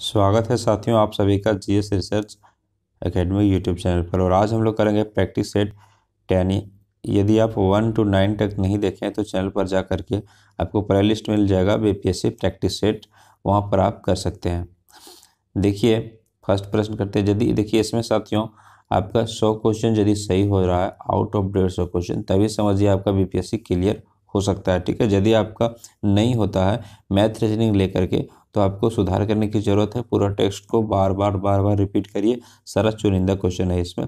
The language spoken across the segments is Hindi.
स्वागत है साथियों आप सभी का GS research academy YouTube channel पर। और आज हम लोग करेंगे प्रैक्टिस सेट 10। यदि आप 1 to 9 तक नहीं देखें तो चैनल पर जा करके आपको प्ले लिस्ट मिल जाएगा बीपीएससी प्रैक्टिस सेट, वहाँ पर आप कर सकते हैं। देखिए फर्स्ट प्रश्न करते हैं। यदि देखिए इसमें साथियों आपका 100 क्वेश्चन यदि सही हो रहा है आउट ऑफ 150 क्वेश्चन, तभी समझिए आपका बीपीएससी क्लियर हो सकता है। ठीक है, यदि आपका नहीं होता है मैथ रीजनिंग लेकर के तो आपको सुधार करने की ज़रूरत है। पूरा टेक्स्ट को बार बार रिपीट करिए। सारा चुनिंदा क्वेश्चन है इसमें,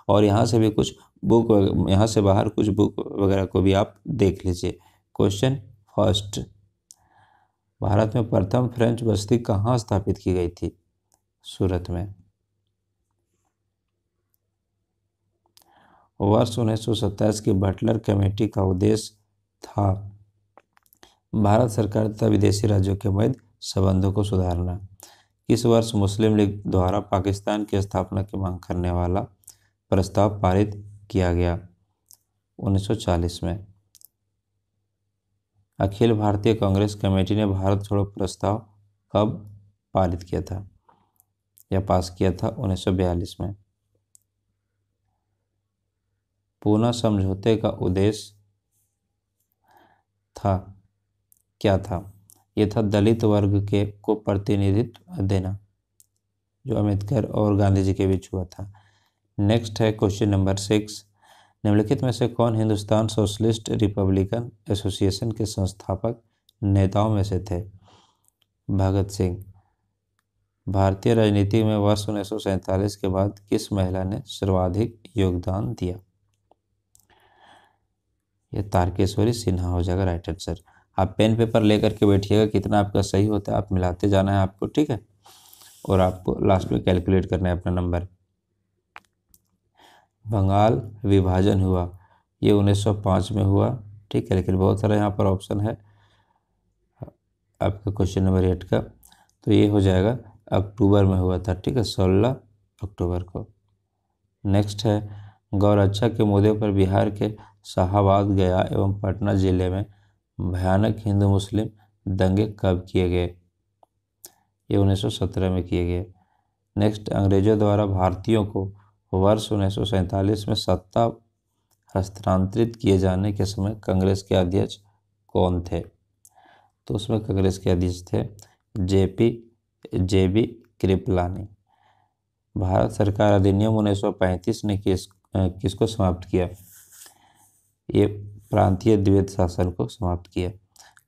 और यहाँ से भी कुछ बुक, यहाँ से बाहर कुछ बुक वगैरह को भी आप देख लीजिए। क्वेश्चन फर्स्ट, भारत में प्रथम फ्रेंच बस्ती कहाँ स्थापित की गई थी? सूरत में। वर्ष 1927 की बटलर कमेटी का उद्देश्य था भारत सरकार तथा विदेशी राज्यों के मध्य संबंधों को सुधारना। किस वर्ष मुस्लिम लीग द्वारा पाकिस्तान की स्थापना की मांग करने वाला प्रस्ताव पारित किया गया? 1940 में। अखिल भारतीय कांग्रेस कमेटी ने भारत छोड़ो प्रस्ताव कब पारित किया था या पास किया था? 1942 में। पूना समझौते का उद्देश्य था क्या था? यह था दलित वर्ग के को प्रतिनिधित्व देना, जो अम्बेडकर और गांधी जी के बीच हुआ था। नेक्स्ट है क्वेश्चन नंबर 6, निम्नलिखित में से कौन हिंदुस्तान सोशलिस्ट रिपब्लिकन एसोसिएशन के संस्थापक नेताओं में से थे? भगत सिंह। भारतीय राजनीति में वर्ष 1947 के बाद किस महिला ने सर्वाधिक योगदान दिया? यह तारकेश्वरी सिन्हा हो जाएगा राइट आंसर। आप पेन पेपर लेकर के बैठिएगा, कितना आपका सही होता है आप मिलाते जाना है आपको, ठीक है, और आपको लास्ट में कैलकुलेट करना है अपना नंबर। बंगाल विभाजन हुआ, ये 1905 में हुआ, ठीक है, लेकिन बहुत सारा यहाँ पर ऑप्शन है आपका क्वेश्चन नंबर 8 का, तो ये हो जाएगा अक्टूबर में हुआ था, ठीक है, 16 अक्टूबर को। नेक्स्ट है गौरक्षा के मुद्दे पर बिहार के शाहाबाद, गया एवं पटना जिले में भयानक हिंदू मुस्लिम दंगे कब किए गए? ये 1917 में किए गए। नेक्स्ट, अंग्रेजों द्वारा भारतीयों को वर्ष 1947 में सत्ता हस्तांतरित किए जाने के समय कांग्रेस के अध्यक्ष कौन थे? तो उसमें कांग्रेस के अध्यक्ष थे जेबी कृपलानी। भारत सरकार अधिनियम 1935 ने किसको समाप्त किया? ये प्रांतीय द्वैध शासन को समाप्त किया।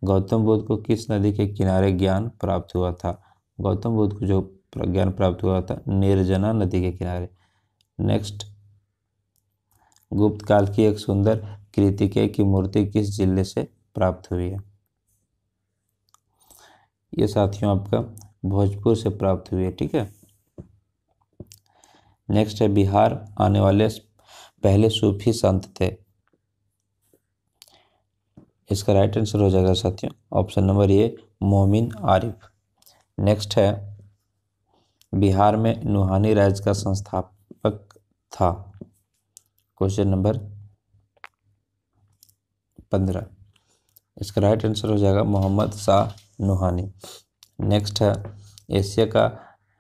गौतम बुद्ध को किस नदी के किनारे ज्ञान प्राप्त हुआ था? गौतम बुद्ध को जो ज्ञान प्राप्त हुआ था निर्जना नदी के किनारे। नेक्स्ट, गुप्त काल की एक सुंदर कृतिकेय की मूर्ति किस जिले से प्राप्त हुई है? ये साथियों आपका भोजपुर से प्राप्त हुई है, ठीक है। नेक्स्ट है बिहार आने वाले पहले सूफी संत थे? इसका राइट आंसर हो जाएगा साथियों ऑप्शन नंबर ए मोमिन आरिफ। नेक्स्ट है बिहार में नुहानी राज्य का संस्थापक था? Question number 15। इसका राइट आंसर हो जाएगा मोहम्मद शाह नुहानी। नेक्स्ट है एशिया का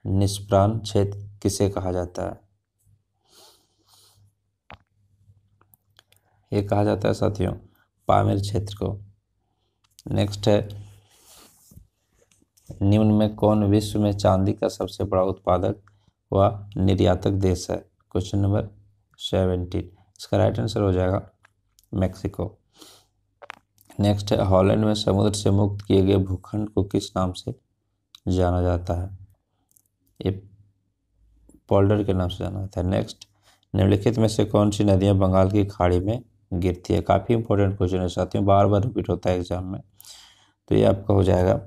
निष्प्राण क्षेत्र किसे कहा जाता है? ये कहा जाता है साथियों पामेर क्षेत्र को। नेक्स्ट है निम्न में कौन विश्व में चांदी का सबसे बड़ा उत्पादक व निर्यातक देश है? Question number 17। इसका राइट आंसर हो जाएगा मैक्सिको। नेक्स्ट है हॉलैंड में समुद्र से मुक्त किए गए भूखंड को किस नाम से जाना जाता है? ये पोल्डर के नाम से जाना जाता है। नेक्स्ट, निम्नलिखित में से कौन सी नदियां बंगाल की खाड़ी में गिरती है? काफ़ी इंपॉर्टेंट क्वेश्चन है साथियों, बार बार रिपीट होता है एग्जाम में। तो ये आपका हो जाएगा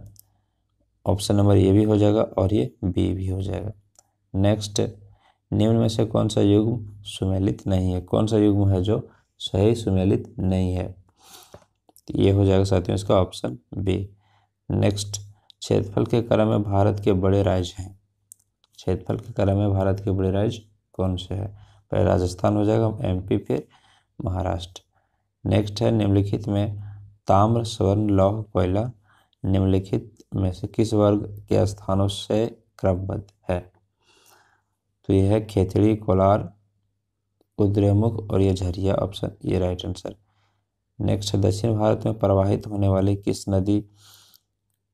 ऑप्शन नंबर ए भी हो जाएगा और ये बी भी हो जाएगा। नेक्स्ट, निम्न में से कौन सा युग्म सुमेलित नहीं है? कौन सा युग्म है जो सही सुमेलित नहीं है? तो ये हो जाएगा साथियों इसका ऑप्शन बी। नेक्स्ट, क्षेत्रफल के क्रम में भारत के बड़े राज्य हैं? क्षेत्रफल के क्रम में भारत के बड़े राज्य कौन से है? पहले राजस्थान हो जाएगा, एमपी, फिर महाराष्ट्र। नेक्स्ट है निम्नलिखित में ताम्र, स्वर्ण, लौह, कोयला निम्नलिखित में से किस वर्ग के स्थानों से क्रमबद्ध है। तो यह है खेतड़ी, कोलार, कुद्रेमुख और ये झरिया, ऑप्शन ये राइट आंसर। नेक्स्ट है दक्षिण भारत में प्रवाहित होने वाली किस नदी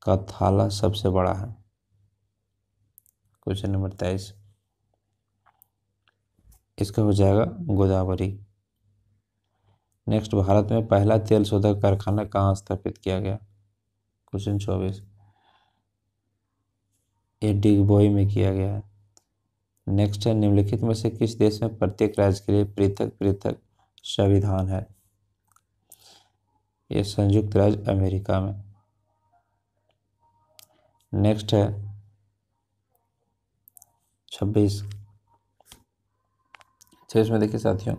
का थाला सबसे बड़ा है? क्वेश्चन नंबर 23, इसका हो जाएगा गोदावरी। नेक्स्ट, भारत में पहला तेल शोधक कारखाना कहाँ स्थापित किया गया? क्वेश्चन 24, ये डिगबोई में किया गया है। नेक्स्ट है निम्नलिखित में से किस देश में प्रत्येक राज्य के लिए पृथक पृथक संविधान है? ये संयुक्त राज्य अमेरिका में। नेक्स्ट है 26 में देखिए साथियों,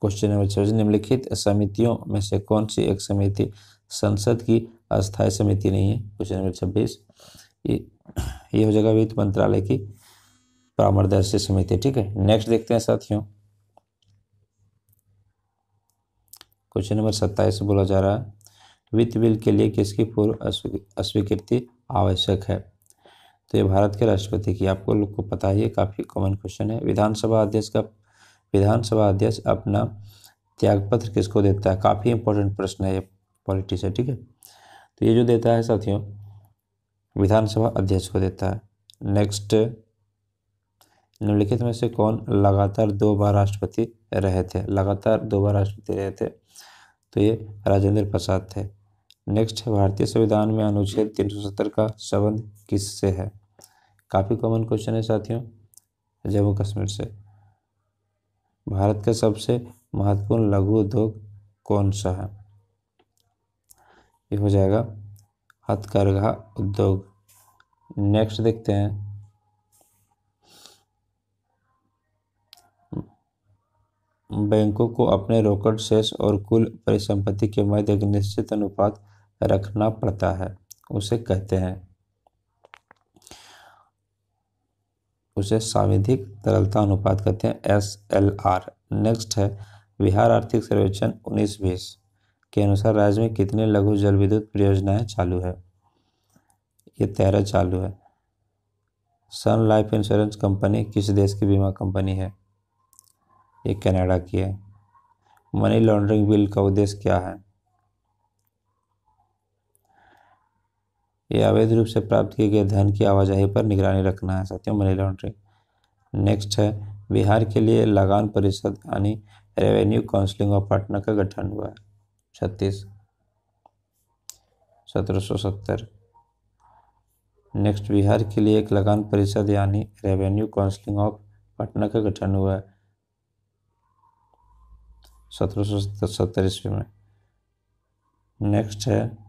क्वेश्चन नंबर 26, निम्नलिखित समितियों में से कौन सी एक समिति संसद की अस्थायी समिति नहीं है? क्वेश्चन नंबर 26, ये हो जाएगा वित्त मंत्रालय की परामर्शदर्शी समिति। ठीक है, नेक्स्ट देखते हैं साथियों, क्वेश्चन नंबर 27 बोला जा रहा है वित्त बिल के लिए किसकी पूर्व अस्वीकृति आवश्यक है? तो ये भारत के राष्ट्रपति की, आपको लोग को पता ही है, काफी कॉमन क्वेश्चन है। विधानसभा अध्यक्ष अपना त्यागपत्र किसको देता है? काफी इंपॉर्टेंट प्रश्न है ये पॉलिटी से। ठीक है, तो ये जो देता है साथियों विधानसभा अध्यक्ष को देता है। नेक्स्ट, निम्नलिखित में से कौन लगातार 2 बार राष्ट्रपति रहे थे? लगातार 2 बार राष्ट्रपति रहे थे, तो ये राजेंद्र प्रसाद थे। नेक्स्ट है भारतीय संविधान में अनुच्छेद 370 का संबंध किससे है? काफी कॉमन क्वेश्चन है साथियों, जम्मू कश्मीर से। भारत का सबसे महत्वपूर्ण लघु उद्योग कौन सा है? ये हो जाएगा हथकरघा उद्योग। नेक्स्ट देखते हैं, बैंकों को अपने रोकड़ शेष और कुल परिसंपत्ति के मध्य एक निश्चित अनुपात रखना पड़ता है, उसे कहते हैं, उसे सांविधिक तरलता अनुपात कहते हैं, SLR। नेक्स्ट है बिहार आर्थिक सर्वेक्षण 19-20 के अनुसार राज्य में कितने लघु जल विद्युत परियोजनाएं चालू है? ये 13 चालू है। सन लाइफ इंश्योरेंस कंपनी किस देश की बीमा कंपनी है? ये कनाडा की है। मनी लॉन्ड्रिंग बिल का उद्देश्य क्या है? ये अवैध रूप से प्राप्त किए गए धन की आवाजाही पर निगरानी रखना है साथियों, मनी लॉन्ड्रिंग। नेक्स्ट है बिहार के लिए लगान परिषद यानी रेवेन्यू काउंसिल ऑफ पटना का गठन हुआ है। 36 1770। नेक्स्ट, बिहार के लिए एक लगान परिषद यानी रेवेन्यू काउंसिल ऑफ पटना का गठन हुआ है 1770 ईस्वी में। नेक्स्ट है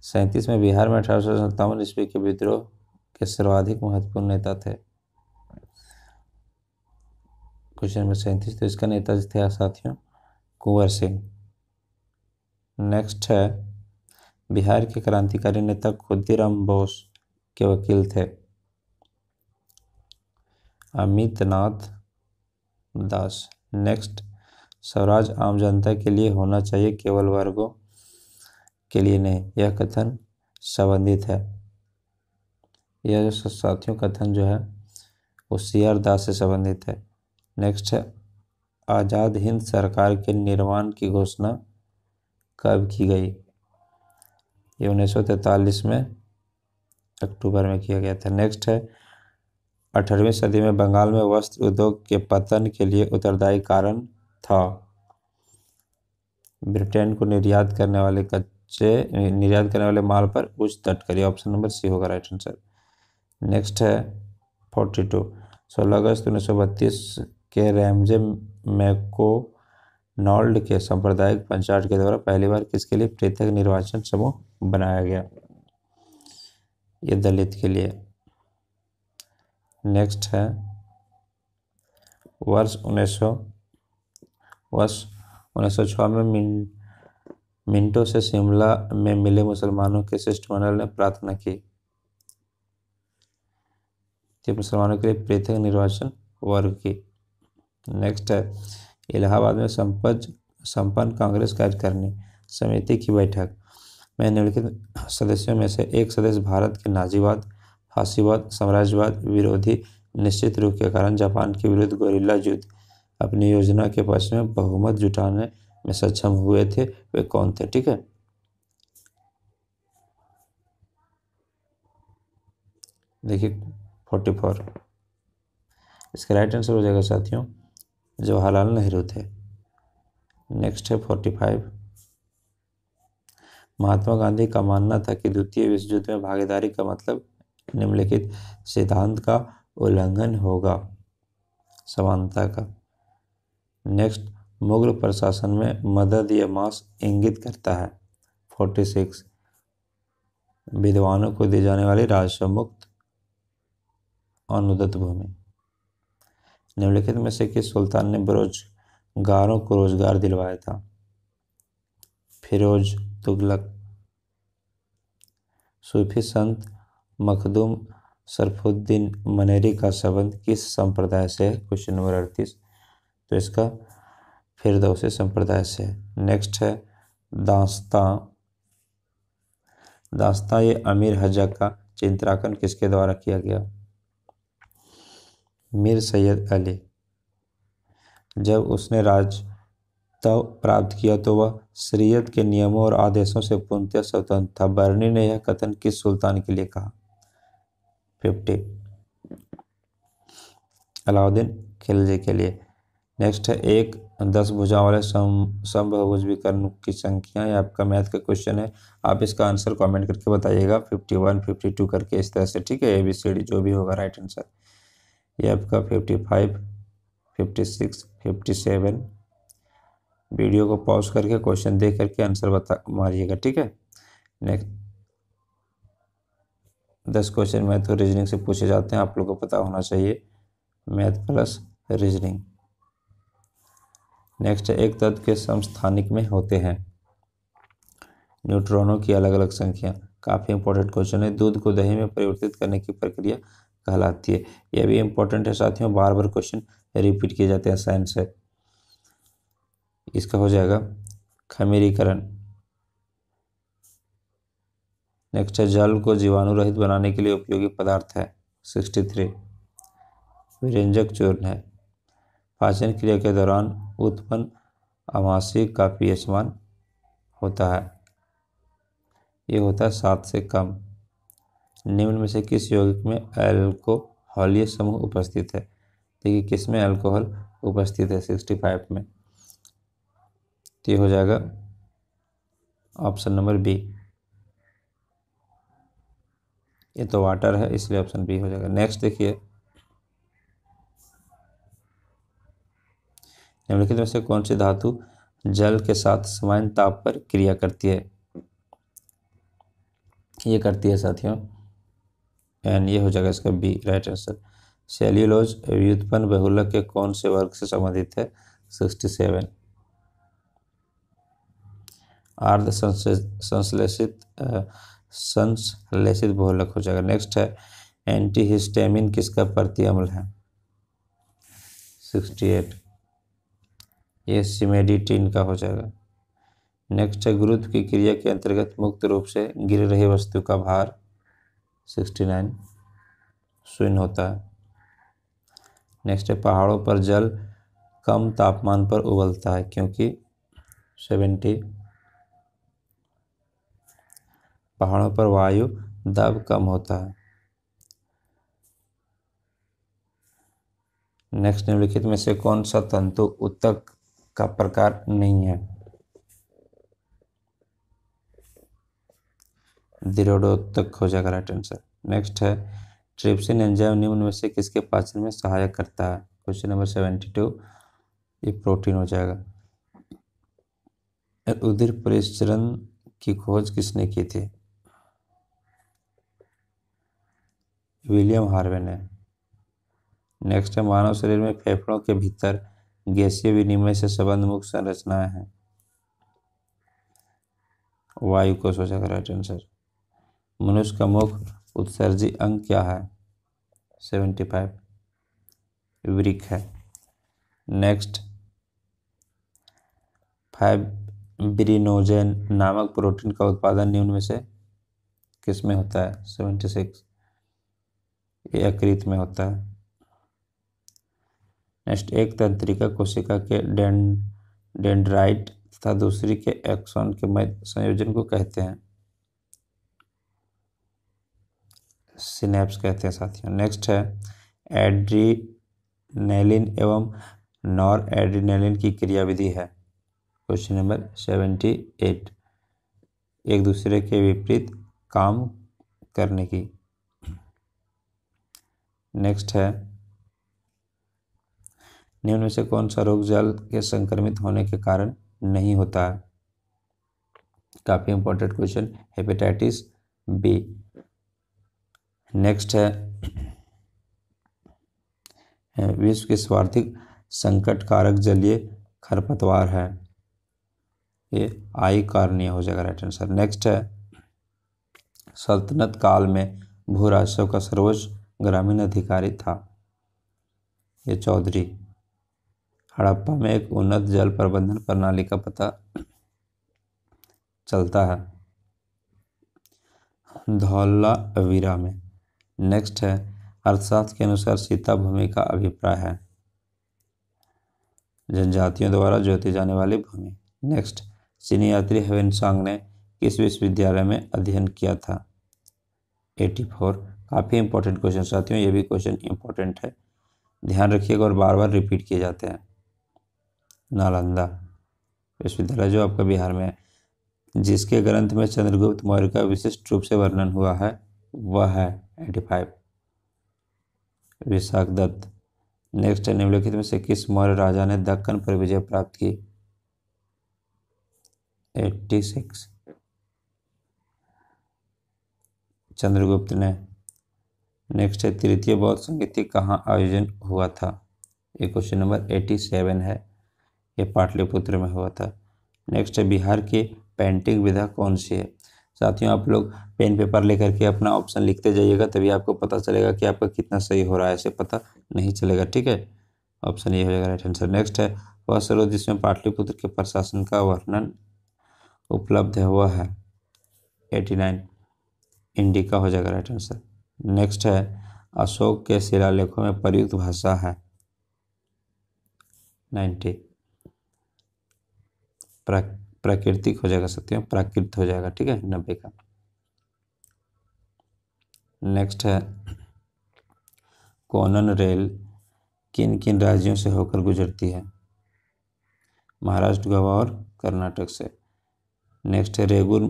37 में बिहार में 1857 ईस्वी के विद्रोह के सर्वाधिक महत्वपूर्ण नेता थे। क्वेश्चन नंबर 37, तो इसका नेता थे साथियों कुंवर सिंह। नेक्स्ट है बिहार के क्रांतिकारी नेता खुदीराम बोस के वकील थे अमितनाथ दास। नेक्स्ट, स्वराज आम जनता के लिए होना चाहिए, केवल वर्गों के लिए नहीं, यह कथन संबंधित है। यह जो साथियों कथन जो है वो CR दास से संबंधित है। नेक्स्ट है आज़ाद हिंद सरकार के निर्माण की घोषणा कब की गई? ये 1943 में अक्टूबर में किया गया था। नेक्स्ट है 18वीं सदी में बंगाल में वस्त्र उद्योग के पतन के लिए उत्तरदायी कारण था? ब्रिटेन को निर्यात करने वाले माल पर उच्च तटकरी, ऑप्शन नंबर C होगा राइट आंसर। नेक्स्ट है 42, 16 अगस्त 1932 के रैमजे मैकडोनाल्ड के सांप्रदायिक पंचायत के द्वारा पहली बार किसके लिए पृथक निर्वाचन समूह बनाया गया? ये दलित के लिए। नेक्स्ट है वर्ष 1906 में मिंटो से शिमला में मिले मुसलमानों के शिष्टमंडल ने प्रार्थना की कि मुसलमानों के लिए पृथक निर्वाचन वर्ग की। नेक्स्ट है इलाहाबाद में संपन्न कांग्रेस कार्यकारिणी समिति की बैठक में निम्नलिखित सदस्यों में से एक सदस्य भारत के नाजीवाद, फासीवाद, साम्राज्यवाद विरोधी निश्चित रूप के कारण जापान के विरुद्ध गोरिल्ला युद्ध अपनी योजना के पक्ष में बहुमत जुटाने में सक्षम हुए थे, वे कौन थे? ठीक है, देखिए 44, इसका राइट आंसर हो जाएगा साथियों जवाहरलाल नेहरू थे। नेक्स्ट है 45, महात्मा गांधी का मानना था कि द्वितीय विश्व युद्ध में भागीदारी का मतलब निम्नलिखित सिद्धांत का उल्लंघन होगा, समानता का। नेक्स्ट, मुगल प्रशासन में मदद या मांस इंगित करता है। 46, विद्वानों को दी जाने वाली राजस्व मुक्त अनुदत्त भूमि निम्नलिखित में से किस सुल्तान ने बेरोजगारों को रोजगार दिलवाया था? फिरोज तुगलक। सूफी संत मखदूम शरफुद्दीन मनेरी का संबंध किस संप्रदाय से है? क्वेश्चन नंबर 38, तो इसका फिरदौसी संप्रदाय से है। नेक्स्ट है दास्तां ये अमीर हजा का चित्रांकन किसके द्वारा किया गया? मीर सैयद अली। जब उसने राजत्व प्राप्त किया तो वह शरीयत के नियमों और आदेशों से पूर्णतः स्वतंत्र था। बर्नी ने यह कथन किस सुल्तान के लिए कहा? 50, अलाउद्दीन खिलजी के लिए। नेक्स्ट है एक 10 भुजाओं वाले समबाहुभुज विकर्ण की संख्या। ये आपका मैथ का क्वेश्चन है, आप इसका आंसर कमेंट करके बताइएगा 51, 52 करके इस तरह से, ठीक है, ABCD जो भी होगा राइट आंसर। ये आपका 55, 56, 57। वीडियो को पॉज करके क्वेश्चन देख करके आंसर बता मारिएगा, ठीक है। नेक्स्ट 10 क्वेश्चन मैथ और रीजनिंग से पूछे जाते हैं, आप लोगों को पता होना चाहिए, मैथ प्लस रीजनिंग। नेक्स्ट एक तत्व के समस्थानिक में होते हैं न्यूट्रॉनों की अलग अलग संख्या। काफ़ी इंपॉर्टेंट क्वेश्चन है। दूध को दही में परिवर्तित करने की प्रक्रिया कहलाती है। यह भी इंपॉर्टेंट है साथियों, बार बार क्वेश्चन रिपीट किए जाते हैं साइंस से। इसका हो जाएगा खमीरीकरण। नेक्स्ट है जल को जीवाणु रहित बनाने के लिए उपयोगी पदार्थ है। 63, विरंजक चूर्ण है। पाचन क्रिया के दौरान उत्पन्न अमाशय का pH मान होता है, ये होता है 7 से कम। निम्न में से किस यौगिक में अल्कोहलीय समूह उपस्थित है? देखिए किस में अल्कोहल उपस्थित है? 65 में, तो ये हो जाएगा ऑप्शन नंबर बी। ये तो वाटर है इसलिए ऑप्शन बी हो जाएगा। नेक्स्ट देखिए निम्नलिखित में से कौन सी धातु जल के साथ समान ताप पर क्रिया करती है? ये करती है साथियों एंड ये हो जाएगा इसका बी राइट आंसर। सेल्यूलोज व्युत्पन्न बहुलक के कौन से वर्ग से संबंधित है? 67, अर्ध संश्लेषित बहुलक हो जाएगा। नेक्स्ट है एंटीहिस्टामिन किसका प्रतिअम्ल है? 68, ये सिमेडिटिन का हो जाएगा। नेक्स्ट है गुरुत्व की क्रिया के अंतर्गत मुक्त रूप से गिर रही वस्तु का भार 69 शून्य होता है। नेक्स्ट है पहाड़ों पर जल कम तापमान पर उबलता है क्योंकि 70, पहाड़ों पर वायु दाब कम होता है। नेक्स्ट निम्नलिखित में से कौन सा तंतु ऊतक का प्रकार नहीं है? दृढ़ोत्तक हो जाएगा राइट आंसर। नेक्स्ट है ट्रिप्सिन एंजाइम निम्न में से किसके पाचन में सहायक करता है? क्वेश्चन नंबर 72, ये प्रोटीन हो जाएगा। उदर परिसरण की खोज किसने की थी? विलियम हार्वे ने। नेक्स्ट है मानव शरीर में फेफड़ों के भीतर गैसीय विनिमय से संबंध मुख्य संरचनाएं हैं। वायु कोश हो जाएगा राइट आंसर। मनुष्य का मुख्य उत्सर्जी अंग क्या है? 75, वृक्क है। नेक्स्ट, फाइब्रिनोजेन नामक प्रोटीन का उत्पादन निम्न में से किस में होता है? 76, ये यकृत में होता है। नेक्स्ट, एक तंत्रिका कोशिका के डेंड्राइट तथा दूसरी के एक्सॉन के मध्य संयोजन को कहते हैं? सिनेप्स कहते हैं साथियों। नेक्स्ट है, एड्रीनेलिन एवं नॉर एड्रीनेलिन की क्रियाविधि है? क्वेश्चन नंबर 78, एक दूसरे के विपरीत काम करने की। नेक्स्ट है, निम्न में से कौन सा रोग जल के संक्रमित होने के कारण नहीं होता है? काफी important question, hepatitis B. Next है, विश्व के सर्वाधिक संकट कारक जलीय खरपतवार है? ये आई कार्निया हो जाएगा राइट आंसर। नेक्स्ट है, सल्तनत काल में भू राजस्व का सर्वोच्च ग्रामीण अधिकारी था? ये चौधरी। हड़प्पा में एक उन्नत जल प्रबंधन प्रणाली का पता चलता है? धौलावीरा में। नेक्स्ट है, अर्थशास्त्र के अनुसार सीता भूमि का अभिप्राय है? जनजातियों द्वारा जोती जाने वाली भूमि। नेक्स्ट, चीनी यात्री ह्वेनसांग ने किस विश्वविद्यालय में अध्ययन किया था? 84। काफ़ी इंपॉर्टेंट क्वेश्चन साथियों, ये भी क्वेश्चन इंपॉर्टेंट है, ध्यान रखिएगा और बार बार रिपीट किए जाते हैं। नालंदा विश्वविद्यालय जो आपका बिहार में है। जिसके ग्रंथ में चंद्रगुप्त मौर्य का विशिष्ट रूप से वर्णन हुआ है वह है 85 विशाख दत्त। नेक्स्ट है, निम्नलिखित में से किस मौर्य राजा ने दक्कन पर विजय प्राप्त की? 86 चंद्रगुप्त ने। नेक्स्ट है, तृतीय बौद्ध संगीति कहाँ आयोजन हुआ था? ये क्वेश्चन नंबर 87 है, ये पाटलिपुत्र में हुआ था। नेक्स्ट है, बिहार की पेंटिंग विधा कौन सी है? साथियों आप लोग पेन पेपर लेकर के अपना ऑप्शन लिखते जाइएगा, तभी आपको पता चलेगा कि आपका कितना सही हो रहा है, ऐसे पता नहीं चलेगा, ठीक है। ऑप्शन ये हो जाएगा राइट आंसर। नेक्स्ट है, वह स्रोत जिसमें पाटलिपुत्र के प्रशासन का वर्णन उपलब्ध है वह है 89 इंडिका हो जाएगा राइट आंसर। नेक्स्ट है, अशोक के शिलालेखों में प्रयुक्त भाषा है? 90 प्राकृतिक हो जाएगा सत्य, प्राकृत हो जाएगा, ठीक है 90 का। नेक्स्ट है, कोनन रेल किन किन राज्यों से होकर गुजरती है? महाराष्ट्र, गोवा और कर्नाटक से। नेक्स्ट है, रेगुर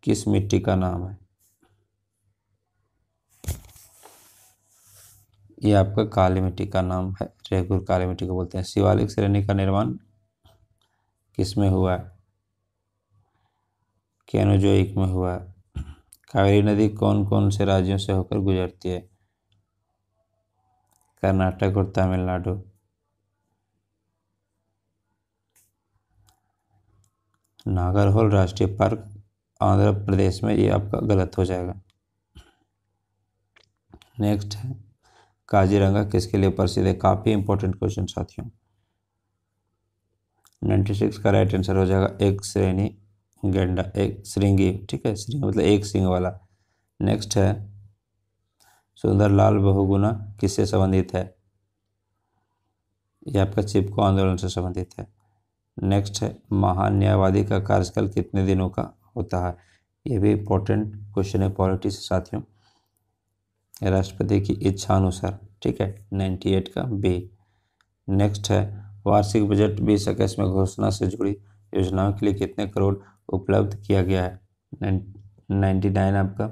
किस मिट्टी का नाम है? ये आपका काली मिट्टी का नाम है, रेगुर काली मिट्टी को बोलते हैं। शिवालिक श्रेणी का निर्माण किस में हुआ है? केनोजोइक में हुआ है। कावेरी नदी कौन कौन से राज्यों से होकर गुजरती है? कर्नाटक और तमिलनाडु। नागरहोल राष्ट्रीय पार्क आंध्र प्रदेश में, ये आपका गलत हो जाएगा। नेक्स्ट है, काजीरंगा किसके लिए प्रसिद्ध है? काफी इंपॉर्टेंट क्वेश्चन साथियों। 96 का राइट आंसर हो जाएगा एक श्रेणी गेंडा, एक श्रृंगी, ठीक है, श्रृंगी मतलब एक सिंह वाला। नेक्स्ट है, सुंदरलाल बहुगुणा किससे संबंधित है? यह आपका चिपको आंदोलन से संबंधित है। नेक्स्ट है, महान न्यायवादी का कार्यकाल कितने दिनों का होता है? यह भी इंपॉर्टेंट क्वेश्चन है पॉलिटी से साथियों। राष्ट्रपति की इच्छा अनुसार, ठीक है 98 का बी। नेक्स्ट है, वार्षिक बजट 2021 में घोषणा से जुड़ी योजनाओं के लिए कितने करोड़ उपलब्ध किया गया है? 99 आपका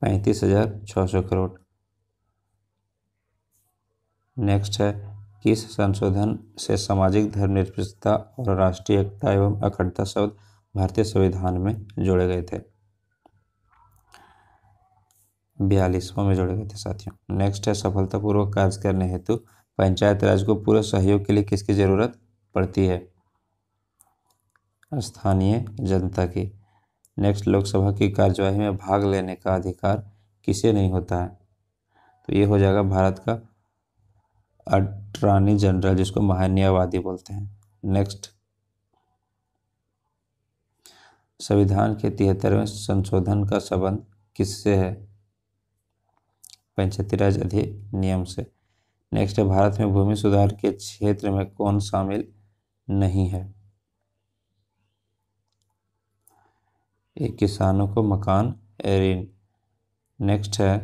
35,600 करोड़। नेक्स्ट है, किस संशोधन से सामाजिक धर्मनिरपेक्षता और राष्ट्रीय एकता एवं अखंडता शब्द भारतीय संविधान में जोड़े गए थे? 42वां में जोड़े गए थे साथियों। नेक्स्ट है, सफलतापूर्वक कार्य करने हेतु पंचायत राज को पूरे सहयोग के लिए किसकी जरूरत पड़ती है? स्थानीय जनता की। नेक्स्ट, लोकसभा की कार्यवाही में भाग लेने का अधिकार किसे नहीं होता है? तो ये हो जाएगा भारत का अटॉर्नी जनरल, जिसको महान्यायवादी बोलते हैं। नेक्स्ट, संविधान के 73वें संशोधन का संबंध किससे है? पंचायती राज अधिनियम से। नेक्स्ट है, भारत में भूमि सुधार के क्षेत्र में कौन शामिल नहीं है? ये किसानों को मकान ऋण। नेक्स्ट है,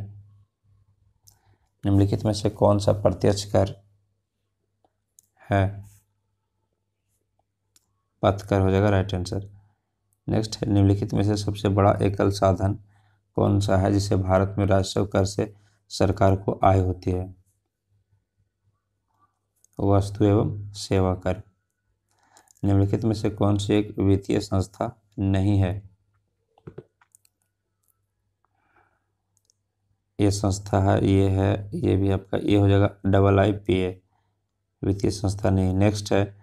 निम्नलिखित में से कौन सा प्रत्यक्ष कर है? पथ कर हो जाएगा राइट आंसर। नेक्स्ट है, निम्नलिखित में से सबसे बड़ा एकल साधन कौन सा है जिसे भारत में राजस्व कर से सरकार को आय होती है? वस्तु एवं सेवा कर। निम्नलिखित में से कौन सी एक वित्तीय संस्था नहीं है? ये संस्था है, ये भी आपका ये हो जाएगा IIPA, वित्तीय संस्था नहीं। नेक्स्ट है,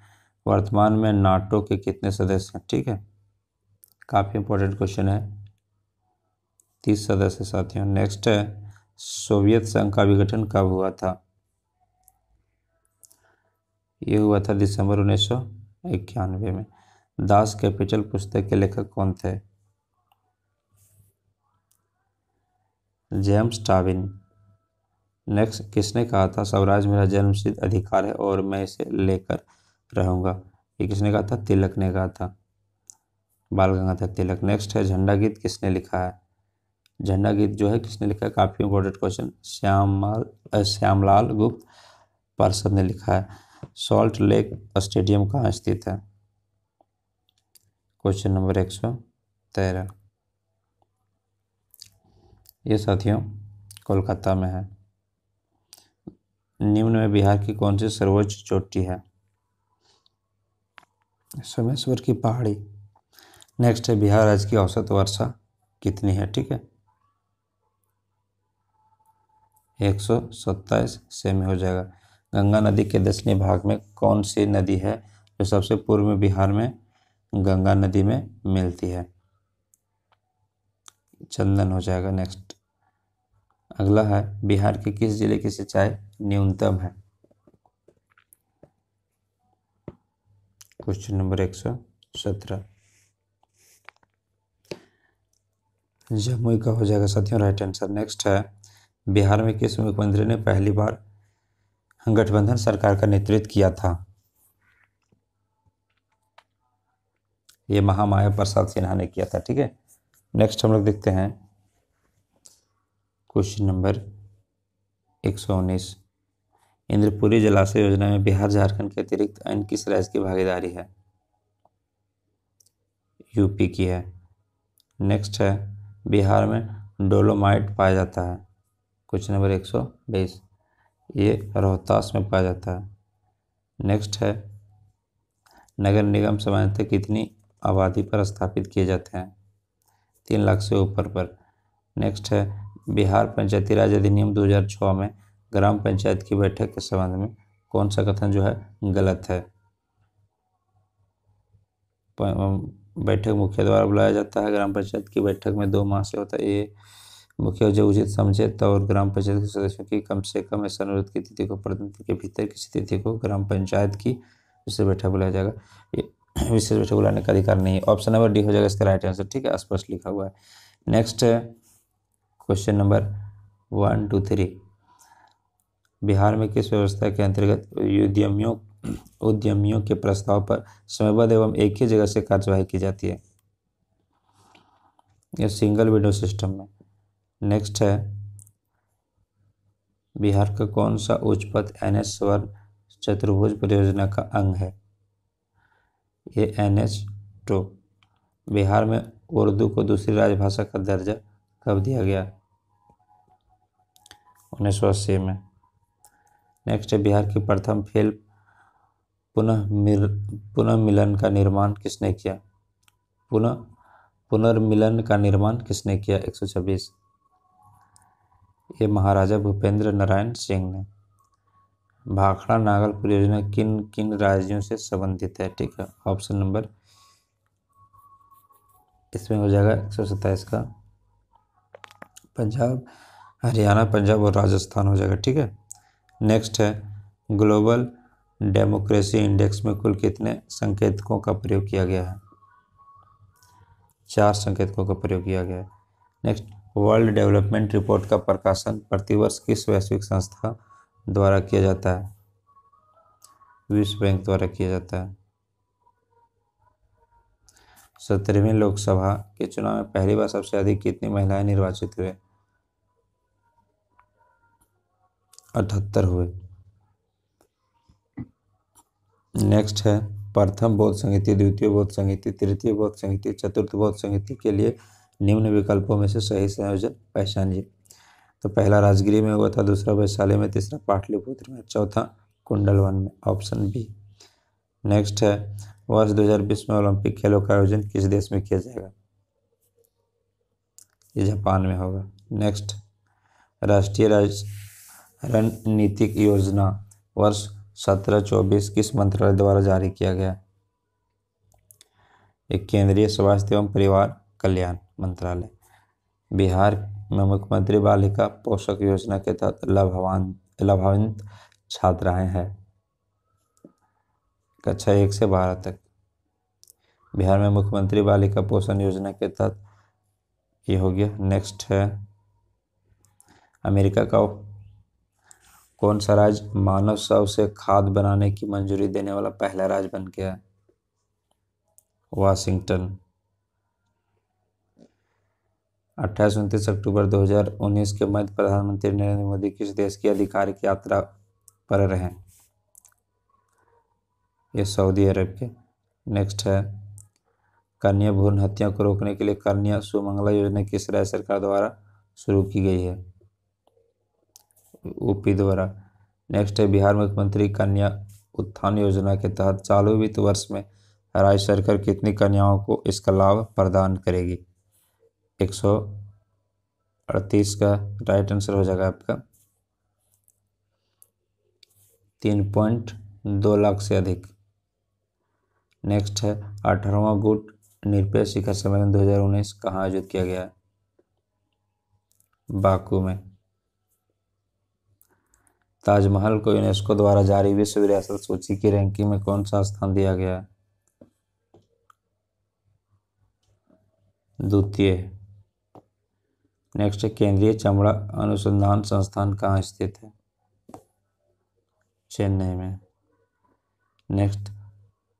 वर्तमान में नाटो के कितने सदस्य हैं? ठीक है, काफी इंपॉर्टेंट क्वेश्चन है। 30 सदस्य साथियों। नेक्स्ट है, सोवियत संघ का विघटन कब हुआ था? ये हुआ था दिसंबर 1991 में। दास कैपिटल पुस्तक के लेखक कौन थे? James Tobin. नेक्स्ट, किसने कहा था स्वराज मेरा जन्मसिद्ध अधिकार है और मैं इसे लेकर रहूंगा? ये किसने कहा था? तिलक ने कहा था, बाल गंगाधर तिलक। नेक्स्ट है, झंडा गीत किसने लिखा है? झंडा गीत जो है किसने लिखा है? काफी इंपॉर्टेंट क्वेश्चन, श्यामलाल गुप्त पार्षद ने लिखा है। सॉल्ट लेक स्टेडियम कहाँ स्थित है? Question number 113। ये साथियों कोलकाता में है। निम्न में बिहार की कौन सी सर्वोच्च चोटी है? सोमेश्वर की पहाड़ी। नेक्स्ट है, बिहार राज्य की औसत वर्षा कितनी है? ठीक है, 127 सेमी हो जाएगा। गंगा नदी के दक्षिणी भाग में कौन सी नदी है जो सबसे पूर्व में बिहार में गंगा नदी में मिलती है? चंदन हो जाएगा। नेक्स्ट, अगला है, बिहार के किस जिले की सिंचाई न्यूनतम है? Question number 117। जमुई का हो जाएगा साथियों राइट आंसर। नेक्स्ट है, बिहार में किस मुख्यमंत्री ने पहली बार गठबंधन सरकार का नेतृत्व किया था? ये महामाया प्रसाद सिन्हा ने किया था। ठीक है, नेक्स्ट हम लोग देखते हैं क्वेश्चन नंबर 119। इंद्रपुरी जलाशय योजना में बिहार झारखंड के अतिरिक्त अन्य किस राज्य की भागीदारी है? यूपी की है। नेक्स्ट है, बिहार में डोलोमाइट पाया जाता है? क्वेश्चन नंबर 120, ये रोहतास में पाया जाता है। नेक्स्ट है, नगर निगम सामान्यतः कितनी आबादी पर स्थापित किए जाते हैं? 3 लाख से ऊपर पर। नेक्स्ट है, बिहार पंचायती राज अधिनियम 2006 में ग्राम पंचायत की बैठक के संबंध में कौन सा कथन जो है गलत है? बैठक मुखिया द्वारा बुलाया जाता है। ग्राम पंचायत की बैठक में 2 माह से होता है। ये मुखिया जो उचित समझे तो और ग्राम पंचायत के सदस्यों की कम से कम ऐसा अनुरोध की तिथि को प्रतिनिधि के भीतर किसी तिथि को ग्राम पंचायत की विशेष बैठक बुलाया जाएगा। ये विशेष बैठक बुलाने का अधिकार नहीं है। ऑप्शन नंबर डी हो जाएगा इसका राइट आंसर। ठीक है, स्पष्ट लिखा हुआ है। नेक्स्ट है क्वेश्चन नंबर 1 2 3। बिहार में किस व्यवस्था के अंतर्गत उद्यमियों के प्रस्ताव पर समयबद्ध एवं एक ही जगह से कार्यवाही की जाती है? यह सिंगल विंडो सिस्टम में। नेक्स्ट है, बिहार का कौन सा उच्च पथ NH स्वर्ण चतुर्भुज परियोजना का अंग है? ये NH2। बिहार में उर्दू को दूसरी राजभाषा का दर्जा कब दिया गया? 1980 में। नेक्स्ट है, बिहार की प्रथम फिल्म पुनर्मिलन का निर्माण किसने किया? पुनर्मिलन का निर्माण किसने किया? 126। ये महाराजा भूपेंद्र नारायण सिंह ने। भाखड़ा नागल परियोजना किन किन राज्यों से संबंधित है? ठीक है, ऑप्शन नंबर इसमें हो जाएगा 127 का पंजाब, हरियाणा, पंजाब और राजस्थान हो जाएगा। ठीक है, नेक्स्ट है, ग्लोबल डेमोक्रेसी इंडेक्स में कुल कितने संकेतकों का प्रयोग किया गया है? 4 संकेतकों का प्रयोग किया गया है। नेक्स्ट, वर्ल्ड डेवलपमेंट रिपोर्ट का प्रकाशन प्रतिवर्ष किस वैश्विक संस्था द्वारा किया जाता है? विश्व बैंक द्वारा किया जाता है। 17वीं लोकसभा के चुनाव में पहली बार सबसे अधिक कितनी महिलाएं निर्वाचित हुए? 78 हुए। नेक्स्ट है, प्रथम बौद्ध संहिता, द्वितीय बौद्ध संहिता, तृतीय बौद्ध संहिता, चतुर्थ बौद्ध संहिता के लिए निम्न विकल्पों में से सही संयोजन पहचानिए। तो पहला राजगिरी में हुआ था, दूसरा वैशाली में, तीसरा पाटलिपुत्र में, चौथा कुंडलवन में, ऑप्शन बी। नेक्स्ट है, वर्ष 2020 में ओलंपिक खेलों का आयोजन किस देश में किया जाएगा? ये जापान में होगा। नेक्स्ट, राष्ट्रीय रणनीतिक योजना वर्ष 17-24 किस मंत्रालय द्वारा जारी किया गया? एक केंद्रीय स्वास्थ्य एवं परिवार कल्याण मंत्रालय। बिहार में मुख्यमंत्री बालिका पोषक योजना के तहत लाभान्वित छात्राएं हैं कक्षा 1 से 12 तक। बिहार में मुख्यमंत्री बालिका पोषण योजना के तहत ये हो गया। नेक्स्ट है, अमेरिका का कौन सा राज्य मानव शव से खाद बनाने की मंजूरी देने वाला पहला राज्य बन गया? वाशिंगटन। 28-29 अक्टूबर 2019 के मध्य प्रधानमंत्री नरेंद्र मोदी किस देश की आधिकारिक यात्रा पर रहे? ये सऊदी अरब के। नेक्स्ट है, कन्या भ्रूण हत्या को रोकने के लिए कन्या सुमंगला योजना किस राज्य सरकार द्वारा शुरू की गई है? यूपी द्वारा। नेक्स्ट है, बिहार मुख्यमंत्री कन्या उत्थान योजना के तहत चालू वित्त वर्ष में राज्य सरकार कितनी कन्याओं को इसका लाभ प्रदान करेगी? 138 का राइट आंसर हो जाएगा आपका। 3.2 लाख से अधिक। नेक्स्ट है, 18वां गुट निरपेक्ष शिखर सम्मेलन 2019 कहाँ आयोजित किया गया है? बाकू में। ताजमहल को यूनेस्को द्वारा जारी विश्व विरासत सूची की रैंकिंग में कौन सा स्थान दिया गया है? द्वितीय। नेक्स्ट, केंद्रीय चमड़ा अनुसंधान संस्थान कहाँ स्थित है? चेन्नई में। नेक्स्ट,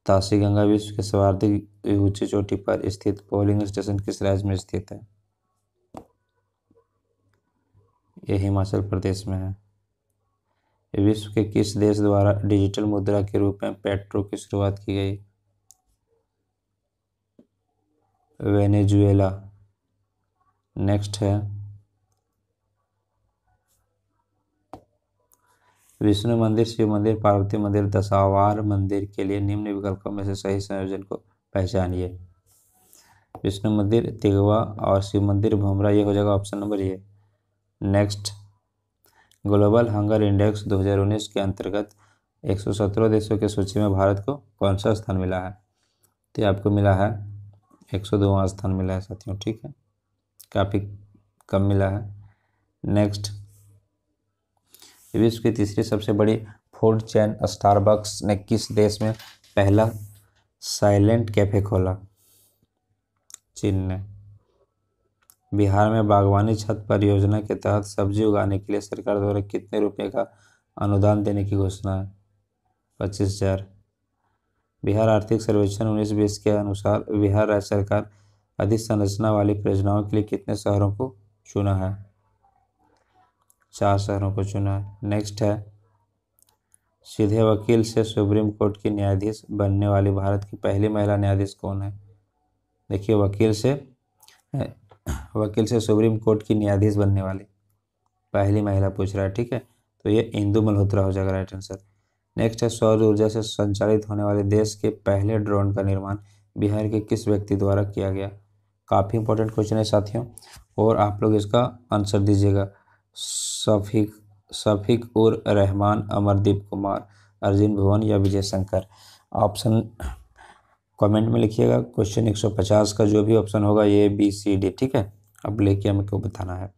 ताशी गंगा विश्व के सर्वाधिक ऊंची चोटी पर स्थित पोलिंग स्टेशन किस राज्य में स्थित है? यह हिमाचल प्रदेश में है। विश्व के किस देश द्वारा डिजिटल मुद्रा के रूप में पेट्रो की शुरुआत की गई? वेनेजुएला। नेक्स्ट है, विष्णु मंदिर, शिव मंदिर, पार्वती मंदिर, दशावतार मंदिर के लिए निम्न विकल्पों में से सही संयोजन को पहचानिए। विष्णु मंदिर तिगवा और शिव मंदिर भुमरा, ये हो जाएगा option number A. Next, global hunger index 2019 के अंतर्गत 117 देशों की सूची में भारत को कौन सा स्थान मिला है? तो आपको मिला है 102वां स्थान मिला है साथियों, ठीक है, काफ़ी कम मिला है। नेक्स्ट, विश्व की तीसरी सबसे बड़ी फूड चेन स्टारबक्स ने किस देश में पहला साइलेंट कैफे खोला? चीन ने। बिहार में बागवानी छत परियोजना के तहत सब्जी उगाने के लिए सरकार द्वारा कितने रुपए का अनुदान देने की घोषणा है? 25,000। बिहार आर्थिक सर्वेक्षण 19-20 के अनुसार बिहार राज्य सरकार अधिसंरचना वाली परियोजनाओं के लिए कितने शहरों को चुना है? 4 शहरों को चुना है। नेक्स्ट है, सीधे वकील से सुप्रीम कोर्ट की न्यायाधीश बनने वाली भारत की पहली महिला न्यायाधीश कौन है? देखिए, वकील से सुप्रीम कोर्ट की न्यायाधीश बनने वाली पहली महिला पूछ रहा है, ठीक है, तो ये इंदु मल्होत्रा हो जाएगा राइट आंसर। नेक्स्ट है, सौर ऊर्जा से संचालित होने वाले देश के पहले ड्रोन का निर्माण बिहार के किस व्यक्ति द्वारा किया गया? काफ़ी इंपॉर्टेंट क्वेश्चन है साथियों, और आप लोग इसका आंसर दीजिएगा। शफीक उर रहमान, अमरदीप कुमार, अर्जुन भुवन या विजय शंकर? ऑप्शन कमेंट में लिखिएगा। क्वेश्चन 150 का जो भी ऑप्शन होगा, ए बी सी डी, ठीक है, अब लेके हमको बताना है।